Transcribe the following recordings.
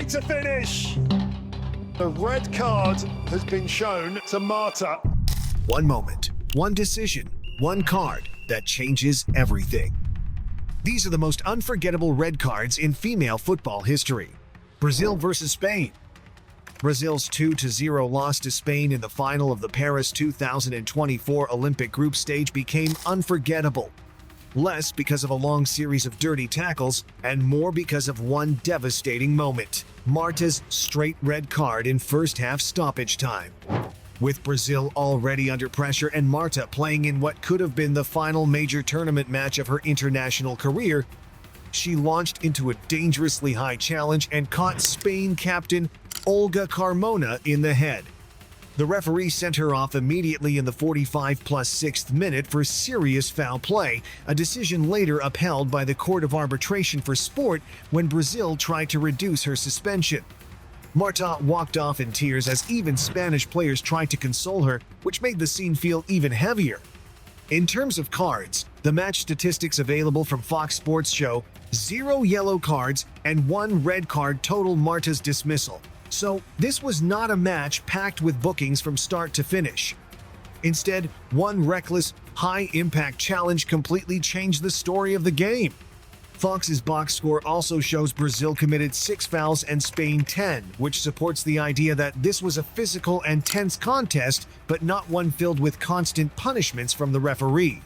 way to finish. The red card has been shown to Marta. One moment, one decision, one card that changes everything. These are the most unforgettable red cards in female football history. Brazil versus Spain. Brazil's 2-0 loss to Spain in the final of the Paris 2024 Olympic group stage became unforgettable. Less because of a long series of dirty tackles, and more because of one devastating moment: Marta's straight red card in first-half stoppage time. With Brazil already under pressure and Marta playing in what could have been the final major tournament match of her international career, she launched into a dangerously high challenge and caught Spain captain Olga Carmona in the head. The referee sent her off immediately in the 45+6th minute for serious foul play, a decision later upheld by the Court of Arbitration for Sport when Brazil tried to reduce her suspension. Marta walked off in tears as even Spanish players tried to console her, which made the scene feel even heavier. In terms of cards, the match statistics available from Fox Sports show 0 yellow cards and 1 red card total Marta's dismissal. So this was not a match packed with bookings from start to finish. Instead, one reckless, high-impact challenge completely changed the story of the game. Fox's box score also shows Brazil committed 6 fouls and Spain 10, which supports the idea that this was a physical and tense contest, but not one filled with constant punishments from the referee.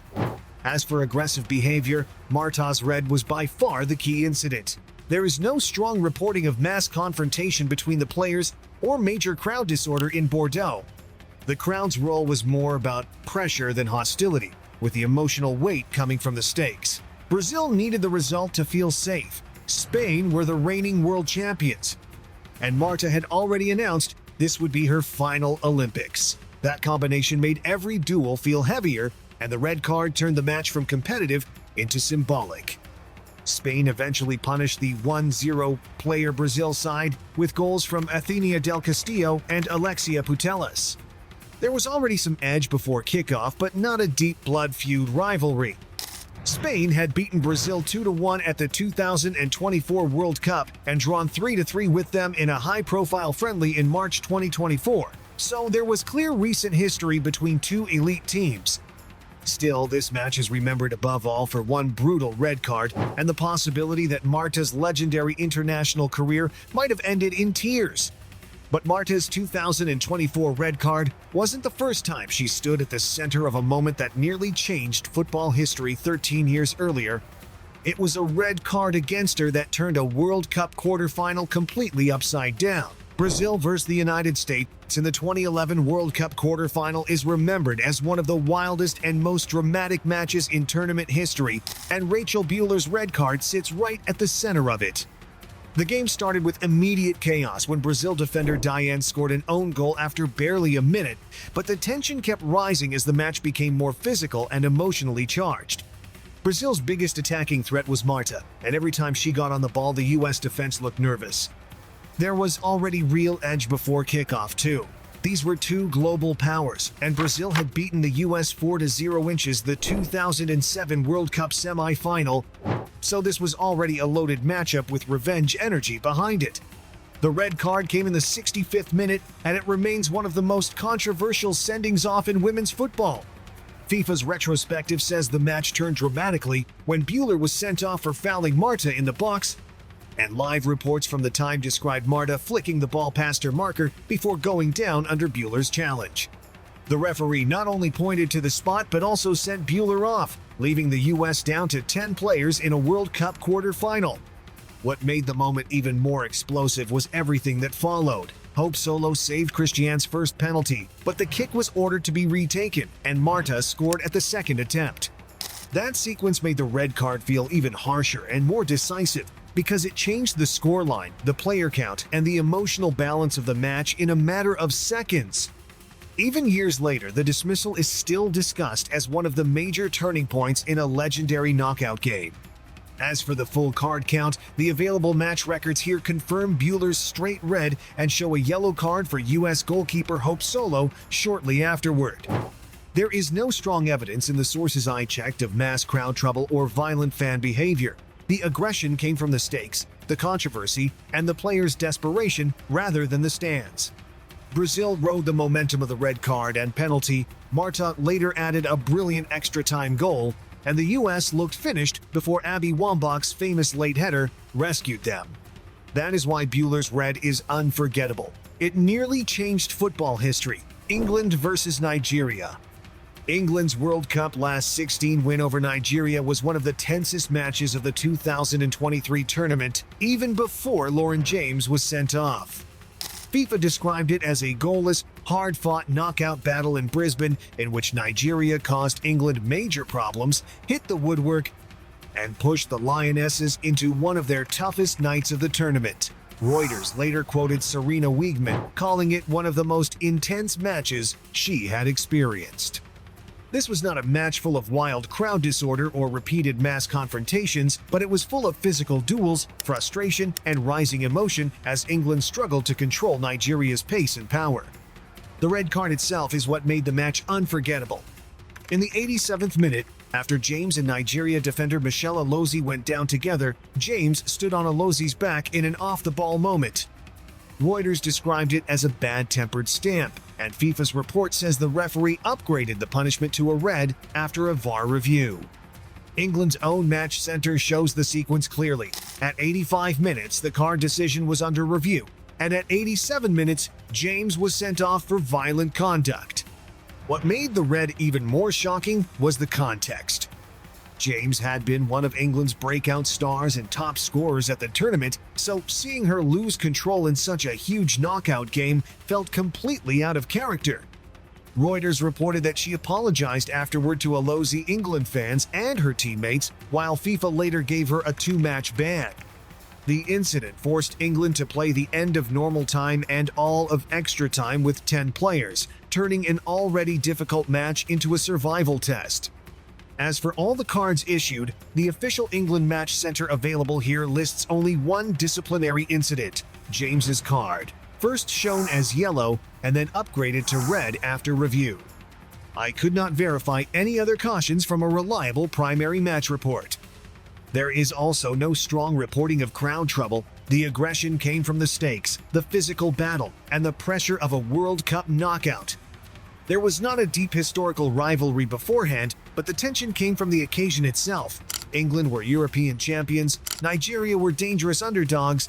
As for aggressive behavior, Marta's red was by far the key incident. There is no strong reporting of mass confrontation between the players or major crowd disorder in Bordeaux. The crowd's role was more about pressure than hostility, with the emotional weight coming from the stakes. Brazil needed the result to feel safe. Spain were the reigning world champions. And Marta had already announced this would be her final Olympics. That combination made every duel feel heavier, and the red card turned the match from competitive into symbolic. Spain eventually punished the 1-0 player Brazil side with goals from Athenia Del Castillo and Alexia Putellas. There was already some edge before kickoff, but not a deep blood feud rivalry. Spain had beaten Brazil 2-1 at the 2024 World Cup and drawn 3-3 with them in a high-profile friendly in March 2024, so there was clear recent history between two elite teams. Still, this match is remembered above all for one brutal red card and the possibility that Marta's legendary international career might have ended in tears. But Marta's 2024 red card wasn't the first time she stood at the center of a moment that nearly changed football history 13 years earlier. It was a red card against her that turned a World Cup quarterfinal completely upside down. Brazil versus the United States in the 2011 World Cup quarterfinal is remembered as one of the wildest and most dramatic matches in tournament history, and Rachel Buehler's red card sits right at the center of it. The game started with immediate chaos when Brazil defender Diane scored an own goal after barely a minute, but the tension kept rising as the match became more physical and emotionally charged. Brazil's biggest attacking threat was Marta, and every time she got on the ball, the U.S. defense looked nervous. There was already real edge before kickoff, too. These were two global powers, and Brazil had beaten the U.S. 4-0 the 2007 World Cup semi-final, so this was already a loaded matchup with revenge energy behind it. The red card came in the 65th minute, and it remains one of the most controversial sendings off in women's football. FIFA's retrospective says the match turned dramatically when Buehler was sent off for fouling Marta in the box, and live reports from the time described Marta flicking the ball past her marker before going down under Buehler's challenge. The referee not only pointed to the spot but also sent Buehler off, leaving the U.S. down to 10 players in a World Cup quarterfinal. What made the moment even more explosive was everything that followed. Hope Solo saved Christian's first penalty, but the kick was ordered to be retaken, and Marta scored at the second attempt. That sequence made the red card feel even harsher and more decisive, because it changed the scoreline, the player count, and the emotional balance of the match in a matter of seconds. Even years later, the dismissal is still discussed as one of the major turning points in a legendary knockout game. As for the full card count, the available match records here confirm Buehler's straight red and show a yellow card for U.S. goalkeeper Hope Solo shortly afterward. There is no strong evidence in the sources I checked of mass crowd trouble or violent fan behavior. The aggression came from the stakes, the controversy, and the players' desperation rather than the stands. Brazil rode the momentum of the red card and penalty. Marta later added a brilliant extra-time goal, and the US looked finished before Abby Wambach's famous late header rescued them. That is why Bülow's red is unforgettable. It nearly changed football history. England versus Nigeria. England's World Cup last 16 win over Nigeria was one of the tensest matches of the 2023 tournament, even before Lauren James was sent off. FIFA described it as a goalless, hard-fought knockout battle in Brisbane in which Nigeria caused England major problems, hit the woodwork, and pushed the Lionesses into one of their toughest nights of the tournament. Reuters later quoted Serena Wiegman, calling it one of the most intense matches she had experienced. This was not a match full of wild crowd disorder or repeated mass confrontations, but it was full of physical duels, frustration, and rising emotion as England struggled to control Nigeria's pace and power. The red card itself is what made the match unforgettable. In the 87th minute, after James and Nigeria defender Michelle Alozie went down together, James stood on Alozie's back in an off-the-ball moment. Reuters described it as a bad-tempered stamp, and FIFA's report says the referee upgraded the punishment to a red after a VAR review. England's own match center shows the sequence clearly. At 85 minutes, the card decision was under review, and at 87 minutes, James was sent off for violent conduct. What made the red even more shocking was the context. James had been one of England's breakout stars and top scorers at the tournament, so seeing her lose control in such a huge knockout game felt completely out of character. Reuters reported that she apologized afterward to Alozie England fans and her teammates, while FIFA later gave her a 2-match ban. The incident forced England to play the end of normal time and all of extra time with 10 players, turning an already difficult match into a survival test. As for all the cards issued, the official England Match Center available here lists only one disciplinary incident, James's card, first shown as yellow and then upgraded to red after review. I could not verify any other cautions from a reliable primary match report. There is also no strong reporting of crowd trouble. The aggression came from the stakes, the physical battle, and the pressure of a World Cup knockout. There was not a deep historical rivalry beforehand, but the tension came from the occasion itself. England were European champions, Nigeria were dangerous underdogs,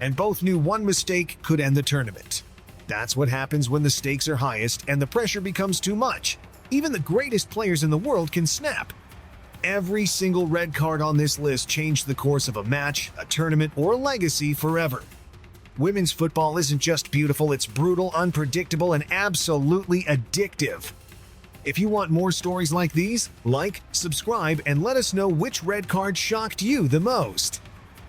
and both knew one mistake could end the tournament. That's what happens when the stakes are highest and the pressure becomes too much. Even the greatest players in the world can snap. Every single red card on this list changed the course of a match, a tournament, or a legacy forever. Women's football isn't just beautiful, it's brutal, unpredictable, and absolutely addictive. If you want more stories like these, like, subscribe, and let us know which red card shocked you the most.